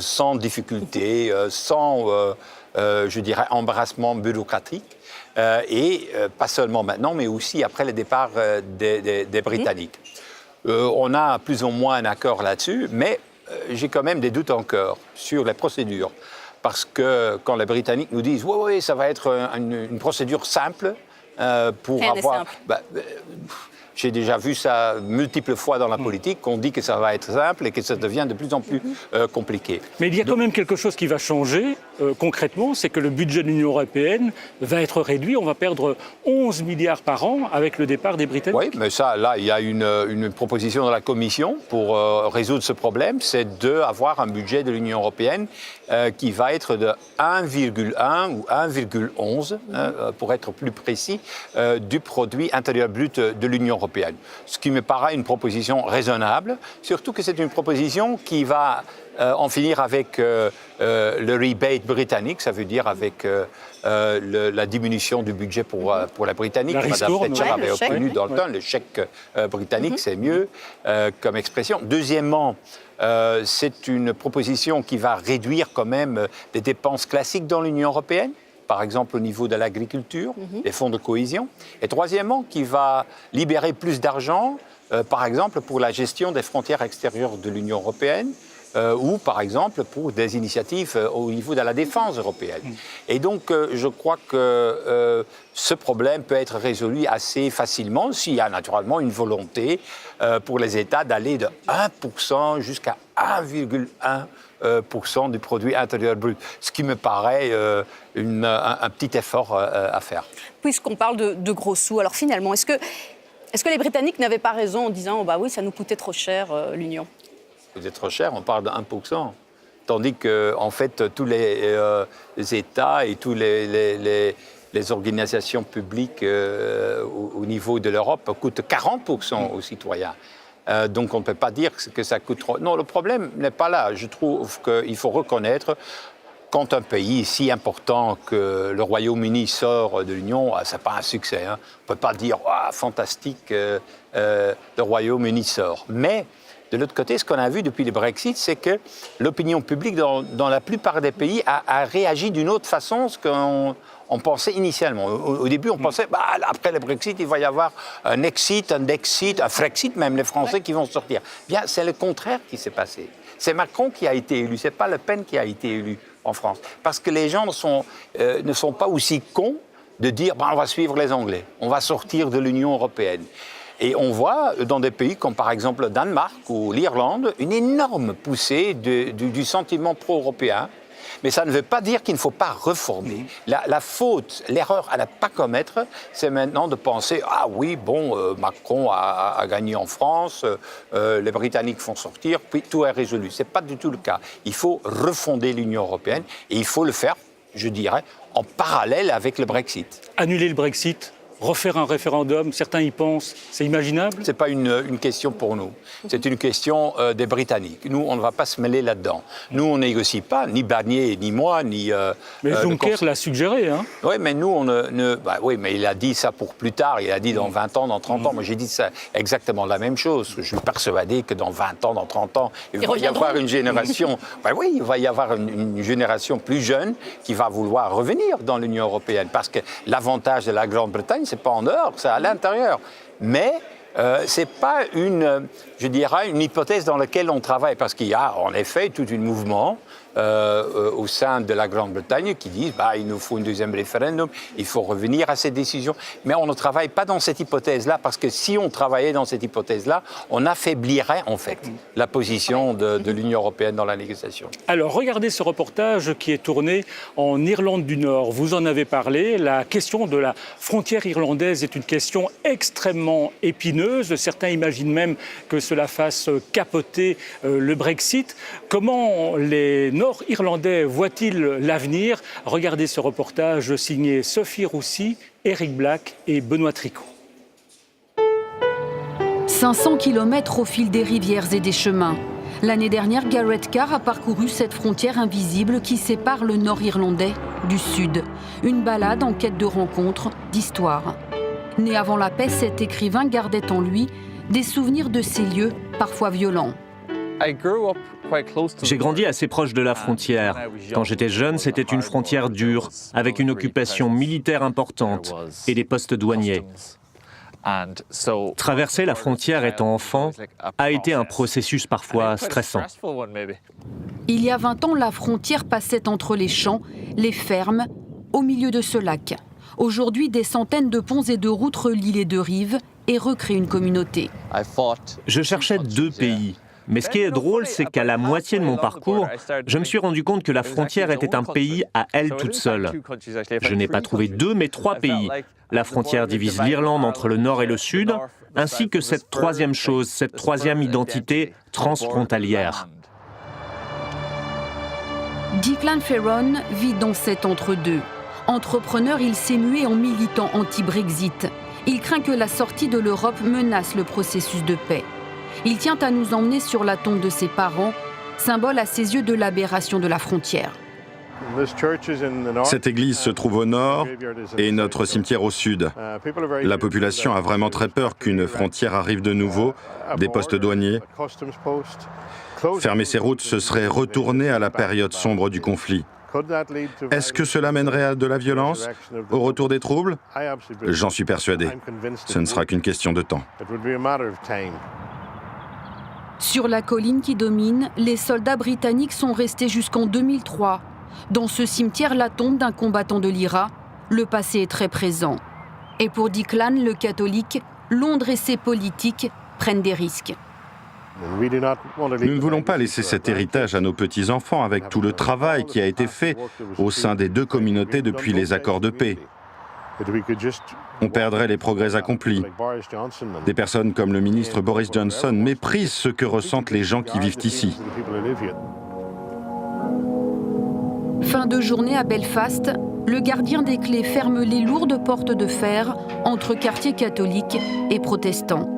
sans difficulté, sans, je dirais, embarrassement bureaucratique. Et pas seulement maintenant, mais aussi après le départ des Britanniques. On a plus ou moins un accord là-dessus, mais j'ai quand même des doutes encore sur les procédures. Parce que quand les Britanniques nous disent « oui, ça va être une procédure simple pour rien avoir… » j'ai déjà vu ça multiples fois dans la politique, qu'on dit que ça va être simple et que ça devient de plus en plus compliqué. Mais il y a quand même quelque chose qui va changer concrètement, c'est que le budget de l'Union européenne va être réduit. On va perdre 11 milliards par an avec le départ des Britanniques. Oui, mais ça, là, il y a une proposition de la Commission pour résoudre ce problème, c'est d'avoir un budget de l'Union européenne qui va être de 1,1 ou 1,11, pour être plus précis, du produit intérieur brut de l'Union européenne. Ce qui me paraît une proposition raisonnable, surtout que c'est une proposition qui va en finir avec le rebate britannique, ça veut dire avec la diminution du budget pour la Britannique. Madame Thatcher avait obtenu dans le temps le chèque britannique, c'est mieux comme expression. Deuxièmement, c'est une proposition qui va réduire quand même des dépenses classiques dans l'Union européenne, par exemple au niveau de l'agriculture, des fonds de cohésion. Et troisièmement, qui va libérer plus d'argent, par exemple pour la gestion des frontières extérieures de l'Union européenne, ou par exemple pour des initiatives au niveau de la défense européenne. Et donc je crois que ce problème peut être résolu assez facilement s'il y a naturellement une volonté pour les États d'aller de 1% jusqu'à 1,1% du produit intérieur brut, ce qui me paraît un petit effort à faire. Puisqu'on parle de gros sous, alors finalement, est-ce que les Britanniques n'avaient pas raison en disant bah oui, ça nous coûtait trop cher l'Union? C'est trop cher, on parle de 1%. Tandis que, en fait, tous les États et tous les organisations publiques au niveau de l'Europe coûtent 40% aux citoyens. Donc on ne peut pas dire que ça coûte trop. Non, le problème n'est pas là. Je trouve qu'il faut reconnaître quand un pays si important que le Royaume-Uni sort de l'Union, ce n'est pas un succès. Hein. On ne peut pas dire « fantastique, le Royaume-Uni sort ». Mais de l'autre côté, ce qu'on a vu depuis le Brexit, c'est que l'opinion publique dans la plupart des pays a réagi d'une autre façon que on pensait initialement. Au début, on pensait, après le Brexit, il va y avoir un exit, un Dexit, un Frexit, même les Français qui vont sortir. Bien, c'est le contraire qui s'est passé. C'est Macron qui a été élu, ce n'est pas Le Pen qui a été élu en France. Parce que les gens ne sont pas aussi cons de dire, on va suivre les Anglais, on va sortir de l'Union européenne. Et on voit dans des pays comme par exemple le Danemark ou l'Irlande, une énorme poussée du sentiment pro-européen. Mais ça ne veut pas dire qu'il ne faut pas reformer. La faute, l'erreur à ne pas commettre, c'est maintenant de penser « Ah oui, bon, Macron a gagné en France, les Britanniques font sortir, puis tout est résolu ». Ce n'est pas du tout le cas. Il faut refonder l'Union européenne et il faut le faire, je dirais, en parallèle avec le Brexit. Annuler le Brexit, refaire un référendum, certains y pensent, c'est imaginable? Ce n'est pas une question pour nous, c'est une question des Britanniques. Nous, on ne va pas se mêler là-dedans. Nous, on ne négocie pas, ni Barnier, ni moi, ni... mais Juncker l'a suggéré, hein? Oui, mais nous, oui, mais il a dit ça pour plus tard, il a dit dans 20 ans, dans 30 ans. Moi, j'ai dit ça exactement la même chose. Je suis persuadé que dans 20 ans, dans 30 ans, il va y avoir une génération... oui, il va y avoir une génération plus jeune qui va vouloir revenir dans l'Union européenne. Parce que l'avantage de la Grande-Bretagne, c'est pas en dehors, c'est à l'intérieur. Mais ce n'est pas une hypothèse dans laquelle on travaille, parce qu'il y a en effet tout un mouvement au sein de la Grande-Bretagne qui disent il nous faut un deuxième référendum, il faut revenir à cette décision. Mais on ne travaille pas dans cette hypothèse-là, parce que si on travaillait dans cette hypothèse-là, on affaiblirait en fait la position de l'Union européenne dans la négociation. Alors regardez ce reportage qui est tourné en Irlande du Nord. Vous en avez parlé, la question de la frontière irlandaise est une question extrêmement épineuse. Certains imaginent même que cela fasse capoter le Brexit. Comment les Nord-Irlandais voient-ils l'avenir? Regardez ce reportage signé Sophie Roussy, Eric Black et Benoît Tricot. 500 km au fil des rivières et des chemins. L'année dernière, Garrett Carr a parcouru cette frontière invisible qui sépare le Nord-Irlandais du Sud. Une balade en quête de rencontres, d'histoire. Né avant la paix, cet écrivain gardait en lui des souvenirs de ces lieux, parfois violents. J'ai grandi assez proche de la frontière. Quand j'étais jeune, c'était une frontière dure, avec une occupation militaire importante et des postes douaniers. Traverser la frontière étant enfant a été un processus parfois stressant. Il y a 20 ans, la frontière passait entre les champs, les fermes, au milieu de ce lac. Aujourd'hui, des centaines de ponts et de routes relient les deux rives et recréent une communauté. Je cherchais deux pays. Mais ce qui est drôle, c'est qu'à la moitié de mon parcours, je me suis rendu compte que la frontière était un pays à elle toute seule. Je n'ai pas trouvé deux, mais trois pays. La frontière divise l'Irlande entre le nord et le sud, ainsi que cette troisième chose, cette troisième identité transfrontalière. Declan Ferron vit dans cet entre-deux. Entrepreneur, il s'est mué en militant anti-Brexit. Il craint que la sortie de l'Europe menace le processus de paix. Il tient à nous emmener sur la tombe de ses parents, symbole à ses yeux de l'aberration de la frontière. Cette église se trouve au nord et notre cimetière au sud. La population a vraiment très peur qu'une frontière arrive de nouveau, des postes douaniers. Fermer ces routes, ce serait retourner à la période sombre du conflit. Est-ce que cela mènerait à de la violence, au retour des troubles? J'en suis persuadé. Ce ne sera qu'une question de temps. Sur la colline qui domine, les soldats britanniques sont restés jusqu'en 2003. Dans ce cimetière, la tombe d'un combattant de l'IRA, le passé est très présent. Et pour Declan, le catholique, Londres et ses politiques prennent des risques. Nous ne voulons pas laisser cet héritage à nos petits-enfants avec tout le travail qui a été fait au sein des deux communautés depuis les accords de paix. On perdrait les progrès accomplis. Des personnes comme le ministre Boris Johnson méprisent ce que ressentent les gens qui vivent ici. Fin de journée à Belfast, le gardien des clés ferme les lourdes portes de fer entre quartiers catholiques et protestants.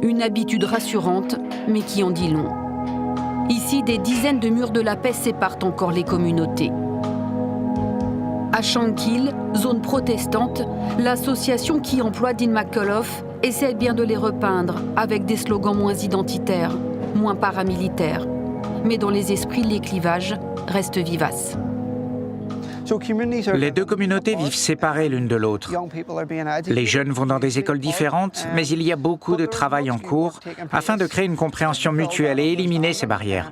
Une habitude rassurante, mais qui en dit long. Ici, des dizaines de murs de la paix séparent encore les communautés. À Shankill, zone protestante, l'association qui emploie Dean McAuliffe essaie bien de les repeindre avec des slogans moins identitaires, moins paramilitaires. Mais dans les esprits, les clivages restent vivaces. Les deux communautés vivent séparées l'une de l'autre. Les jeunes vont dans des écoles différentes, mais il y a beaucoup de travail en cours afin de créer une compréhension mutuelle et éliminer ces barrières.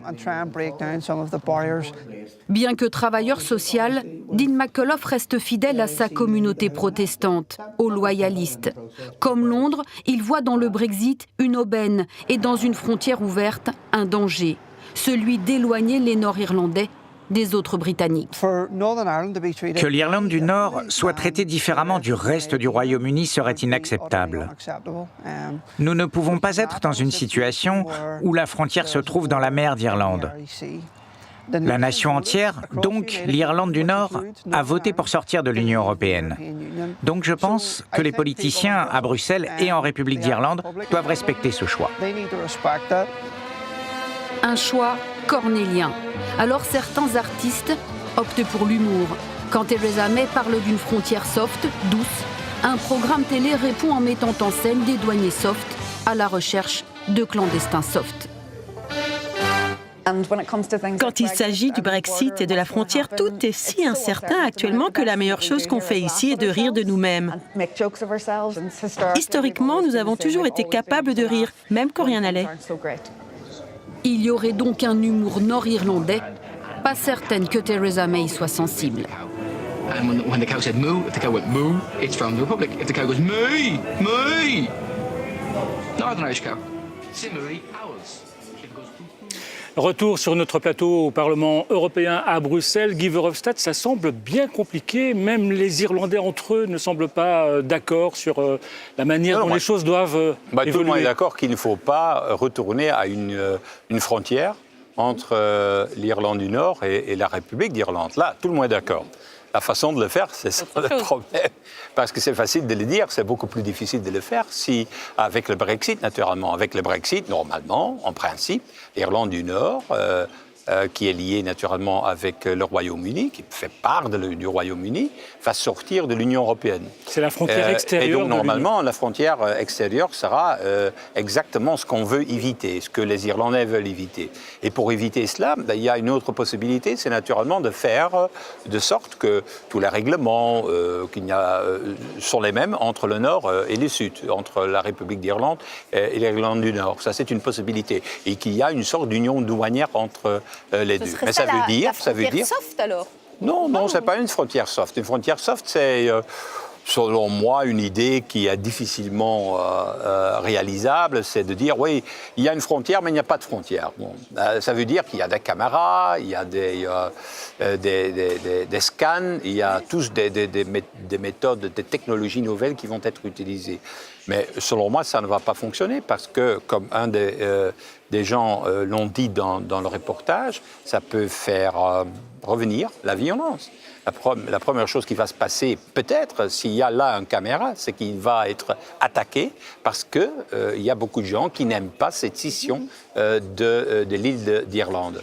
Bien que travailleur social, Dean McAuliffe reste fidèle à sa communauté protestante, aux loyalistes. Comme Londres, il voit dans le Brexit une aubaine et dans une frontière ouverte un danger, celui d'éloigner les Nord-Irlandais des autres Britanniques. Que l'Irlande du Nord soit traitée différemment du reste du Royaume-Uni serait inacceptable. Nous ne pouvons pas être dans une situation où la frontière se trouve dans la mer d'Irlande. La nation entière, donc l'Irlande du Nord, a voté pour sortir de l'Union européenne. Donc je pense que les politiciens à Bruxelles et en République d'Irlande doivent respecter ce choix. Un choix cornélien. Alors certains artistes optent pour l'humour. Quand Theresa May parle d'une frontière soft, douce, un programme télé répond en mettant en scène des douaniers soft à la recherche de clandestins soft. Quand il s'agit du Brexit et de la frontière, tout est si incertain actuellement que la meilleure chose qu'on fait ici est de rire de nous-mêmes. Historiquement, nous avons toujours été capables de rire, même quand rien n'allait. Il y aurait donc un humour nord-irlandais, pas certaine que Theresa May soit sensible. Retour sur notre plateau au Parlement européen à Bruxelles. Guy Verhofstadt, ça semble bien compliqué. Même les Irlandais entre eux ne semblent pas d'accord sur la manière dont les choses doivent évoluer. Tout le monde est d'accord qu'il ne faut pas retourner à une frontière entre l'Irlande du Nord et la République d'Irlande. Là, tout le monde est d'accord. La façon de le faire, c'est ça le problème. Parce que c'est facile de le dire, c'est beaucoup plus difficile de le faire si, avec le Brexit, naturellement. Avec le Brexit, normalement, en principe, l'Irlande du Nord, qui est liée naturellement avec le Royaume-Uni, qui fait part du Royaume-Uni, va sortir de l'Union européenne. C'est la frontière extérieure. Et donc, normalement, la frontière extérieure sera exactement ce qu'on veut éviter, ce que les Irlandais veulent éviter. Et pour éviter cela, il y a une autre possibilité, c'est naturellement de faire de sorte que tous les règlements sont les mêmes entre le Nord et le Sud, entre la République d'Irlande et l'Irlande du Nord. Ça, c'est une possibilité. Et qu'il y a une sorte d'union douanière entre les deux. Mais ça veut dire... soft alors? Non, ce n'est pas une frontière soft. Une frontière soft, c'est, selon moi, une idée qui est difficilement réalisable. C'est de dire, oui, il y a une frontière, mais il n'y a pas de frontière. Bon, ça veut dire qu'il y a des caméras, il y a des scans, il y a tous des méthodes, des technologies nouvelles qui vont être utilisées. Mais selon moi, ça ne va pas fonctionner parce que, comme un des gens l'ont dit dans le reportage, ça peut faire revenir la violence. La première chose qui va se passer, peut-être, s'il y a là une caméra, c'est qu'il va être attaqué parce qu'il y a beaucoup de gens qui n'aiment pas cette scission de l'île d'Irlande.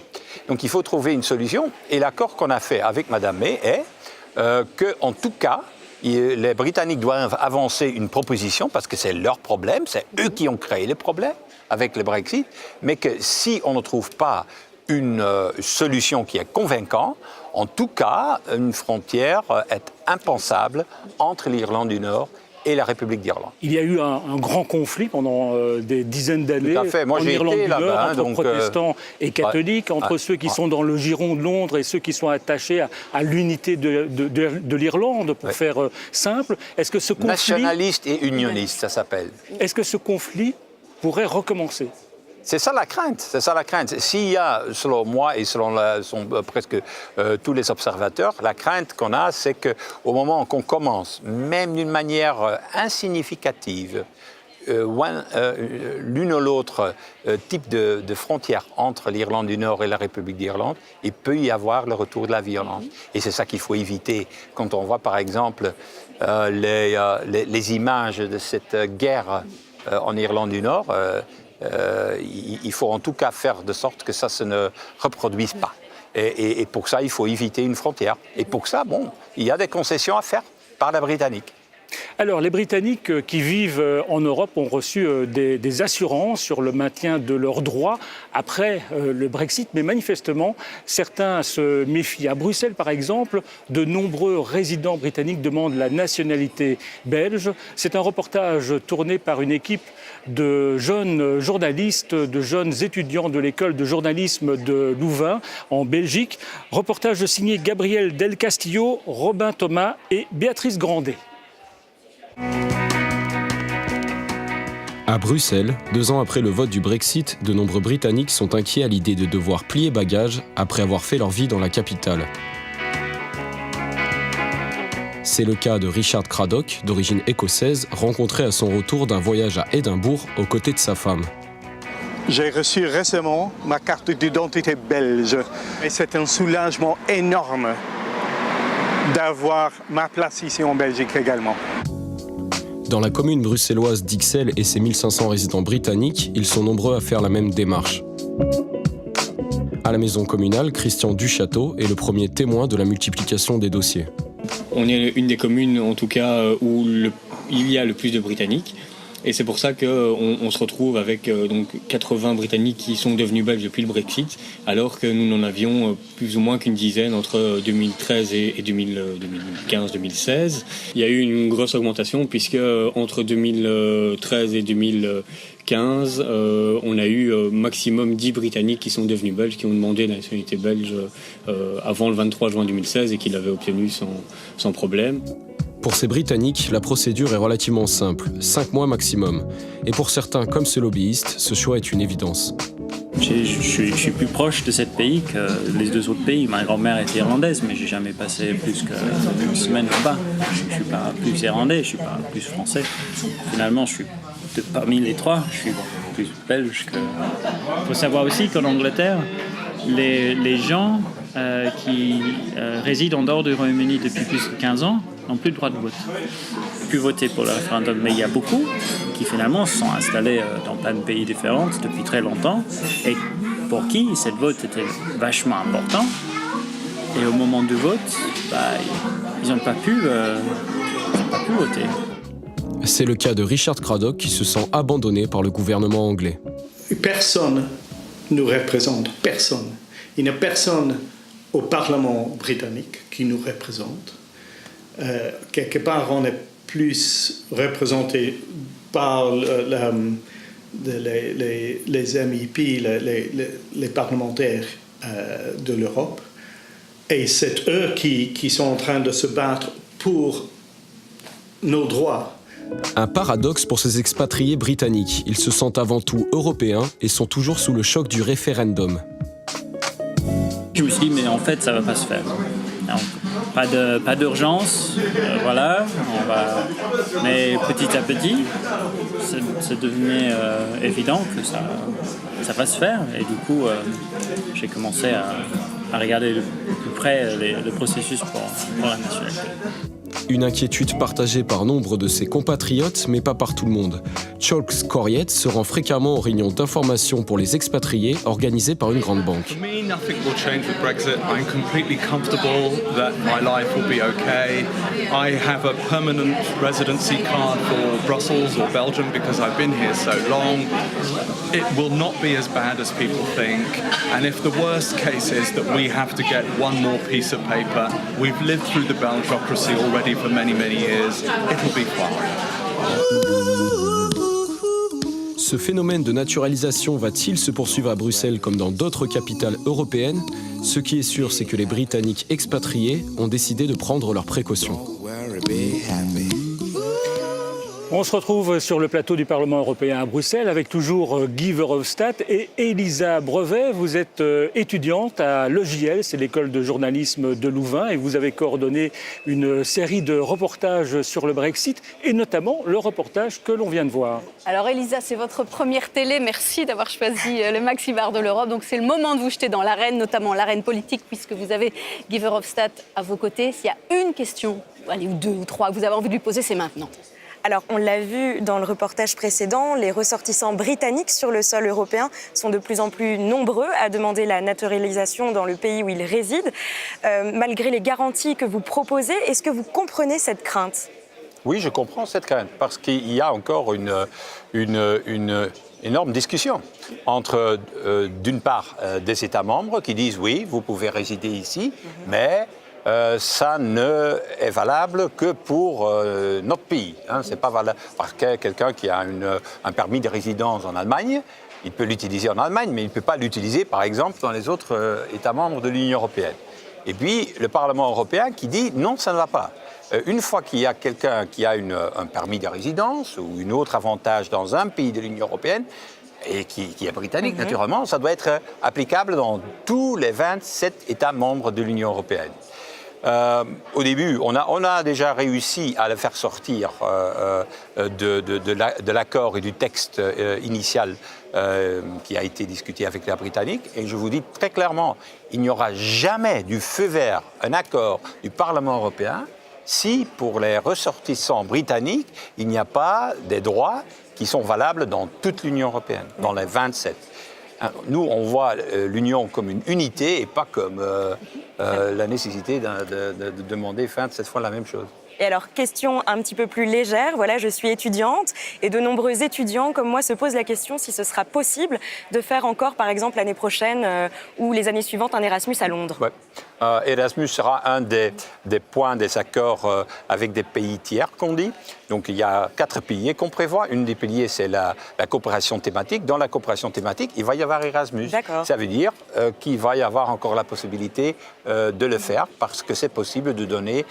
Donc il faut trouver une solution. Et l'accord qu'on a fait avec Mme May est qu'en tout cas, les Britanniques doivent avancer une proposition parce que c'est leur problème, c'est eux qui ont créé les problèmes avec le Brexit, mais que si on ne trouve pas une solution qui est convaincante, en tout cas, une frontière est impensable entre l'Irlande du Nord et la République d'Irlande. Il y a eu un grand conflit pendant des dizaines d'années en Irlande du Nord, entre protestants et catholiques, entre ceux qui sont dans le giron de Londres et ceux qui sont attachés à l'unité de l'Irlande, pour faire simple. Est-ce que ce conflit... Nationaliste et unioniste, ça s'appelle. Est-ce que ce conflit pourrait recommencer ? C'est ça la crainte, c'est ça la crainte. S'il y a, selon moi et selon presque tous les observateurs, la crainte qu'on a, c'est qu'au moment qu'on commence, même d'une manière insignificative, l'une ou l'autre type de frontière entre l'Irlande du Nord et la République d'Irlande, il peut y avoir le retour de la violence. Et c'est ça qu'il faut éviter. Quand on voit par exemple les images de cette guerre en Irlande du Nord, il faut en tout cas faire de sorte que ça se ne reproduise pas. Et pour ça, il faut éviter une frontière. Et pour ça, bon, il y a des concessions à faire par la Britannique. Alors, les Britanniques qui vivent en Europe ont reçu des assurances sur le maintien de leurs droits après le Brexit, mais manifestement, certains se méfient. À Bruxelles, par exemple, de nombreux résidents britanniques demandent la nationalité belge. C'est un reportage tourné par une équipe de jeunes journalistes, de jeunes étudiants de l'école de journalisme de Louvain, en Belgique. Reportage signé Gabriel Del Castillo, Robin Thomas et Béatrice Grandet. À Bruxelles, 2 ans après le vote du Brexit, de nombreux Britanniques sont inquiets à l'idée de devoir plier bagages après avoir fait leur vie dans la capitale. C'est le cas de Richard Craddock, d'origine écossaise, rencontré à son retour d'un voyage à Édimbourg aux côtés de sa femme. J'ai reçu récemment ma carte d'identité belge et c'est un soulagement énorme d'avoir ma place ici en Belgique également. Dans la commune bruxelloise d'Ixelles et ses 1500 résidents britanniques, ils sont nombreux à faire la même démarche. À la maison communale, Christian Duchâteau est le premier témoin de la multiplication des dossiers. On est une des communes, en tout cas, où il y a le plus de Britanniques. Et c'est pour ça qu'on se retrouve avec donc 80 Britanniques qui sont devenus belges depuis le Brexit, alors que nous n'en avions plus ou moins qu'une dizaine entre 2013 et 2015-2016. Il y a eu une grosse augmentation puisque entre 2013 et 2015, on a eu maximum 10 Britanniques qui sont devenus belges, qui ont demandé la nationalité belge avant le 23 juin 2016 et qui l'avaient obtenue sans problème. Pour ces Britanniques, la procédure est relativement simple, 5 mois maximum. Et pour certains, comme ce lobbyiste, ce choix est une évidence. Je suis plus proche de ce pays que les 2 autres pays. Ma grand-mère était irlandaise, mais j'ai jamais passé plus qu'une semaine là-bas. Je suis pas plus irlandais, je suis pas plus français. Finalement, je suis parmi les 3, je suis plus belge que... Il faut savoir aussi qu'en Angleterre, les gens qui résident en dehors du Royaume-Uni depuis plus de 15 ans n'ont plus le droit de vote. Ils ont pu voter pour le référendum, mais il y a beaucoup qui finalement se sont installés dans plein de pays différents depuis très longtemps et pour qui cette vote était vachement important. Et au moment du vote, ils n'ont pas pu voter. C'est le cas de Richard Craddock qui se sent abandonné par le gouvernement anglais. Personne ne nous représente, personne. Il n'y a personne au Parlement britannique qui nous représente. Quelque part, on est plus représenté par les MEP, les parlementaires de l'Europe. Et c'est eux qui sont en train de se battre pour nos droits. Un paradoxe pour ces expatriés britanniques. Ils se sentent avant tout européens et sont toujours sous le choc du référendum. Je me suis dit, mais en fait, ça ne va pas se faire. Donc, pas d'urgence, voilà. Mais petit à petit, c'est devenu évident que ça va se faire. Et du coup, j'ai commencé à regarder de plus près le processus pour la nationalité. Une inquiétude partagée par nombre de ses compatriotes, mais pas par tout le monde. Chalks Corriette se rend fréquemment aux réunions d'information pour les expatriés organisées par une grande banque. For me, nothing will change with Brexit. I'm completely comfortable that my life will be okay. I have a permanent residency card for Brussels or Belgium because I've been here so long. It will not be as bad as people think. And if the worst case is that we have to get one more piece of paper, we've lived through the Belgiocracy already for many, many years, it'll be fine. Ce phénomène de naturalisation va-t-il se poursuivre à Bruxelles comme dans d'autres capitales européennes? Ce qui est sûr, c'est que les Britanniques expatriés ont décidé de prendre leurs précautions. On se retrouve sur le plateau du Parlement européen à Bruxelles avec toujours Guy Verhofstadt et Elisa Brevet. Vous êtes étudiante à l'EJL, c'est l'école de journalisme de Louvain, et vous avez coordonné une série de reportages sur le Brexit et notamment le reportage que l'on vient de voir. Alors Elisa, c'est votre première télé. Merci d'avoir choisi le Maxi Bar de l'Europe. Donc c'est le moment de vous jeter dans l'arène, notamment l'arène politique, puisque vous avez Guy Verhofstadt à vos côtés. S'il y a une question, allez, ou 2 ou 3 que vous avez envie de lui poser, c'est maintenant. Alors, on l'a vu dans le reportage précédent, les ressortissants britanniques sur le sol européen sont de plus en plus nombreux à demander la naturalisation dans le pays où ils résident. Malgré les garanties que vous proposez, est-ce que vous comprenez cette crainte ? Oui, je comprends cette crainte, parce qu'il y a encore une énorme discussion entre, d'une part, des États membres qui disent oui, vous pouvez résider ici, mais ça ne est valable que pour notre pays. Hein, c'est pas valable parce que quelqu'un qui a un permis de résidence en Allemagne, il peut l'utiliser en Allemagne, mais il ne peut pas l'utiliser, par exemple, dans les autres États membres de l'Union européenne. Et puis, le Parlement européen qui dit non, ça ne va pas. Une fois qu'il y a quelqu'un qui a un permis de résidence ou un autre avantage dans un pays de l'Union européenne, et qui est britannique naturellement, ça doit être applicable dans tous les 27 États membres de l'Union européenne. Au début, on a déjà réussi à le faire sortir de l'accord et du texte initial qui a été discuté avec les Britanniques. Et je vous dis très clairement, il n'y aura jamais du feu vert, un accord du Parlement européen, si pour les ressortissants britanniques, il n'y a pas des droits qui sont valables dans toute l'Union européenne, dans les 27. Nous, on voit l'Union comme une unité et pas comme la nécessité de demander 27 fois la même chose. Et alors, question un petit peu plus légère, voilà, je suis étudiante et de nombreux étudiants comme moi se posent la question si ce sera possible de faire encore, par exemple, l'année prochaine ou les années suivantes, un Erasmus à Londres. Ouais. Erasmus sera un des points des accords avec des pays tiers, qu'on dit. Donc, il y a 4 piliers qu'on prévoit. Une des piliers, c'est la coopération thématique. Dans la coopération thématique, il va y avoir Erasmus. Ça veut dire qu'il va y avoir encore la possibilité de le faire parce que c'est possible de donner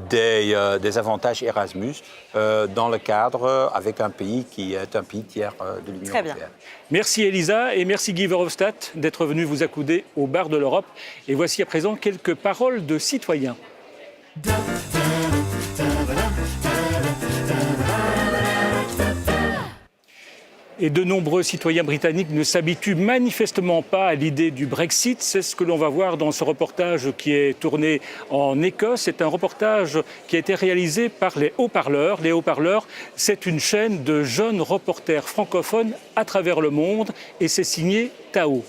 des avantages Erasmus dans le cadre avec un pays qui est un pays tiers de l'Union européenne. Merci Elisa et merci Guy Verhofstadt d'être venu vous accouder au bar de l'Europe. Et voici à présent quelques paroles de citoyens. Et de nombreux citoyens britanniques ne s'habituent manifestement pas à l'idée du Brexit. C'est ce que l'on va voir dans ce reportage qui est tourné en Écosse. C'est un reportage qui a été réalisé par les Haut-Parleurs. Les Haut-Parleurs, c'est une chaîne de jeunes reporters francophones à travers le monde et c'est signé Tao.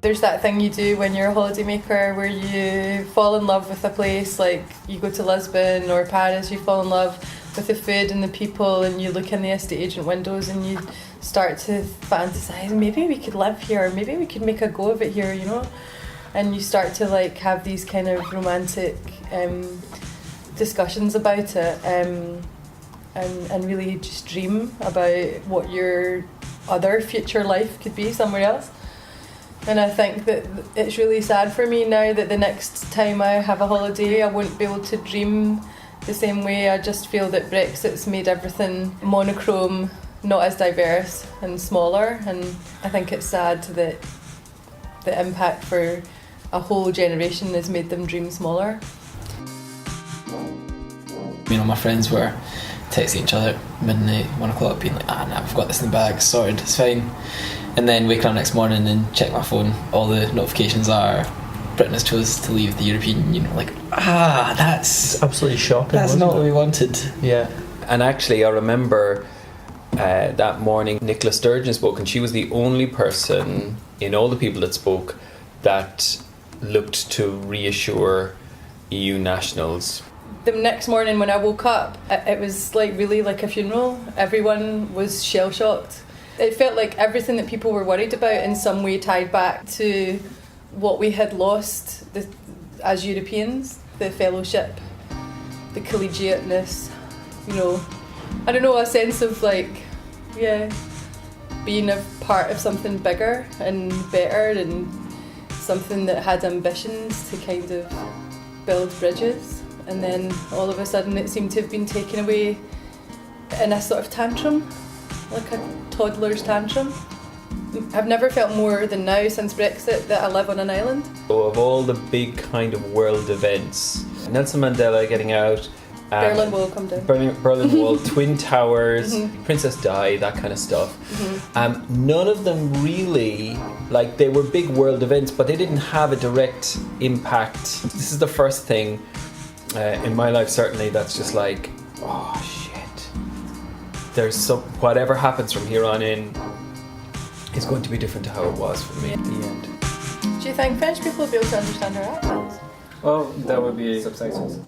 There's that thing you do when you're a holidaymaker where you fall in love with a place, like you go to Lisbon or Paris, you fall in love with the food and the people and you look in the estate agent windows and you start to fantasize, maybe we could live here, maybe we could make a go of it here, you know? And you start to like have these kind of romantic discussions about it and really just dream about what your other future life could be somewhere else. And I think that it's really sad for me now that the next time I have a holiday I won't be able to dream the same way. I just feel that Brexit's made everything monochrome, not as diverse and smaller, and I think it's sad that the impact for a whole generation has made them dream smaller. Me and all my friends were texting each other midnight, 1 o'clock, being like, nah, I've got this in the bag, sorted, it's fine. And then waking up next morning and check my phone, all the notifications are Britain has chose to leave the European Union. Like, that's absolutely shocking. That's not what we wanted. Yeah. And actually, I remember that morning Nicola Sturgeon spoke, and she was the only person in all the people that spoke that looked to reassure EU nationals. The next morning when I woke up, it was like really like a funeral. Everyone was shell-shocked. It felt like everything that people were worried about in some way tied back to what we had lost as Europeans, the fellowship, the collegiateness, you know, I don't know, a sense of like, yeah, being a part of something bigger and better and something that had ambitions to kind of build bridges. And then all of a sudden it seemed to have been taken away in a sort of tantrum, like a toddler's tantrum. I've never felt more than now since Brexit that I live on an island. So of all the big kind of world events, Nelson Mandela getting out Berlin Wall come down. Berlin Wall, Twin Towers, Princess Di, that kind of stuff. None of them really, like, they were big world events, but they didn't have a direct impact. This is the first thing in my life, certainly, that's just like, oh shit. There's some, whatever happens from here on in is going to be different to how it was for me at the end. Do you think French people will be able to understand her accents? Oh, that would be subtitles.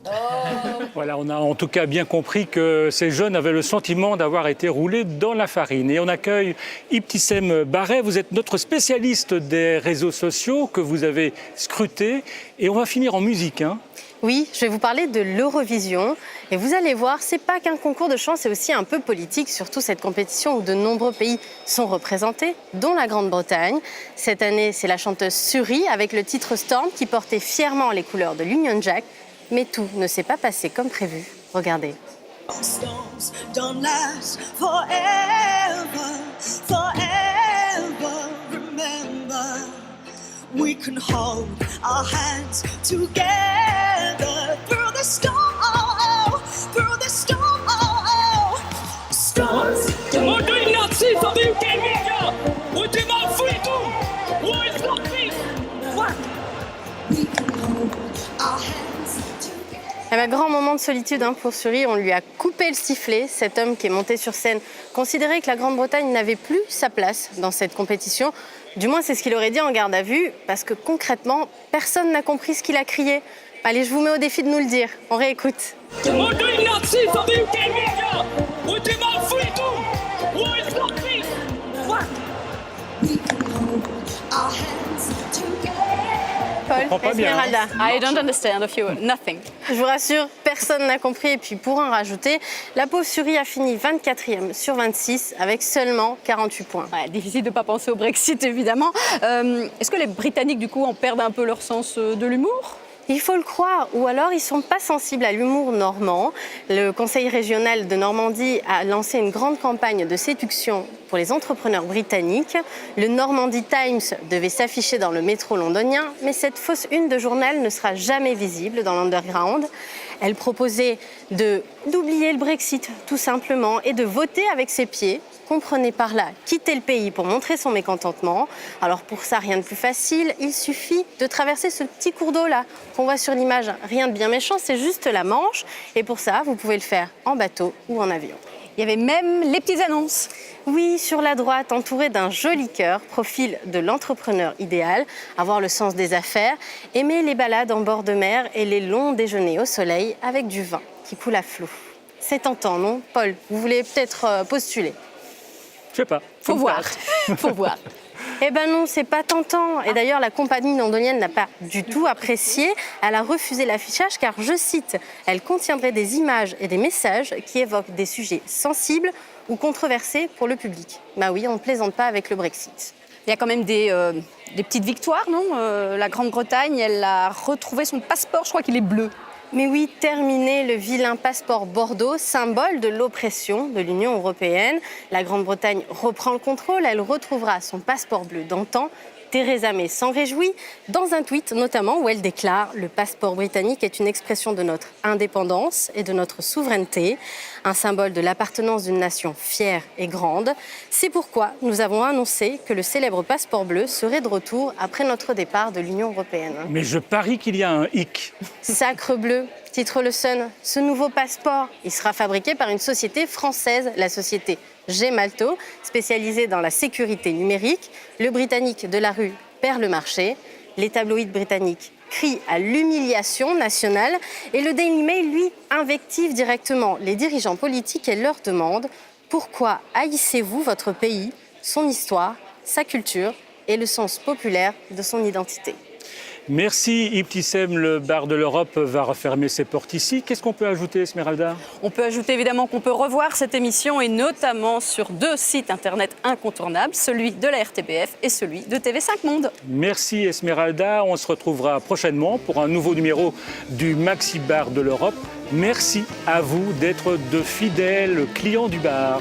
Voilà, on a en tout cas bien compris que ces jeunes avaient le sentiment d'avoir été roulés dans la farine. Et on accueille Ibtissem Barret, vous êtes notre spécialiste des réseaux sociaux que vous avez scrutés. Et on va finir en musique, hein. Oui, je vais vous parler de l'Eurovision. Et vous allez voir, c'est pas qu'un concours de chant, c'est aussi un peu politique, surtout cette compétition où de nombreux pays sont représentés, dont la Grande-Bretagne. Cette année, c'est la chanteuse Suri avec le titre Storm qui portait fièrement les couleurs de l'Union Jack. Mais tout ne s'est pas passé comme prévu. Regardez. Storms don't last forever, forever. Remember, we can hold our hands together through the storm, through the storm. Storms don't last forever. We can hold our hands. Un grand moment de solitude pour Suri, on lui a coupé le sifflet. Cet homme qui est monté sur scène considérait que la Grande-Bretagne n'avait plus sa place dans cette compétition. Du moins, c'est ce qu'il aurait dit en garde à vue, parce que concrètement, personne n'a compris ce qu'il a crié. Allez, je vous mets au défi de nous le dire. On réécoute. Paul, Esmeralda. I don't understand a few, nothing. Je vous rassure, personne n'a compris. Et puis pour en rajouter, la pauvre Suri a fini 24e sur 26 avec seulement 48 points. Ouais, difficile de ne pas penser au Brexit, évidemment. Est-ce que les Britanniques, du coup, en perdent un peu leur sens de l'humour ? Il faut le croire, ou alors ils ne sont pas sensibles à l'humour normand. Le Conseil régional de Normandie a lancé une grande campagne de séduction pour les entrepreneurs britanniques. Le Normandy Times devait s'afficher dans le métro londonien, mais cette fausse une de journal ne sera jamais visible dans l'underground. Elle proposait d'oublier le Brexit, tout simplement, et de voter avec ses pieds. Comprenez par là quitter le pays pour montrer son mécontentement. Alors pour ça, rien de plus facile, il suffit de traverser ce petit cours d'eau là qu'on voit sur l'image. Rien de bien méchant, c'est juste la Manche. Et pour ça, vous pouvez le faire en bateau ou en avion. Il y avait même les petites annonces. Oui, sur la droite, entouré d'un joli cœur, profil de l'entrepreneur idéal, avoir le sens des affaires, aimer les balades en bord de mer et les longs déjeuners au soleil avec du vin qui coule à flot. C'est tentant, non, Paul? Vous voulez peut-être postuler? Je sais pas. Faut voir. Faut voir. Eh ben non, c'est pas tentant. Et d'ailleurs, la compagnie londonienne n'a pas du tout apprécié. Elle a refusé l'affichage car, je cite, elle contiendrait des images et des messages qui évoquent des sujets sensibles ou controversés pour le public. Bah oui, on ne plaisante pas avec le Brexit. Il y a quand même des petites victoires, non? La Grande-Bretagne, elle a retrouvé son passeport, je crois qu'il est bleu. Mais oui, terminé le vilain passeport Bordeaux, symbole de l'oppression de l'Union européenne. La Grande-Bretagne reprend le contrôle, elle retrouvera son passeport bleu d'antan. Theresa May s'en réjouit, dans un tweet notamment où elle déclare « Le passeport britannique est une expression de notre indépendance et de notre souveraineté, un symbole de l'appartenance d'une nation fière et grande. C'est pourquoi nous avons annoncé que le célèbre passeport bleu serait de retour après notre départ de l'Union européenne. » Mais je parie qu'il y a un hic. Sacre bleu, titre Le Sun, ce nouveau passeport, il sera fabriqué par une société française, la société Gemalto, spécialisée dans la sécurité numérique. Le Britannique de la rue perd le marché. Les tabloïds britanniques crient à l'humiliation nationale. Et le Daily Mail, lui, invective directement les dirigeants politiques et leur demande « Pourquoi haïssez-vous votre pays, son histoire, sa culture et le sens populaire de son identité ?» Merci Ibtissem, le bar de l'Europe va refermer ses portes ici. Qu'est-ce qu'on peut ajouter, Esmeralda? On peut ajouter évidemment qu'on peut revoir cette émission et notamment sur 2 sites internet incontournables, celui de la RTBF et celui de TV5 Monde. Merci Esmeralda, on se retrouvera prochainement pour un nouveau numéro du Maxi Bar de l'Europe. Merci à vous d'être de fidèles clients du bar.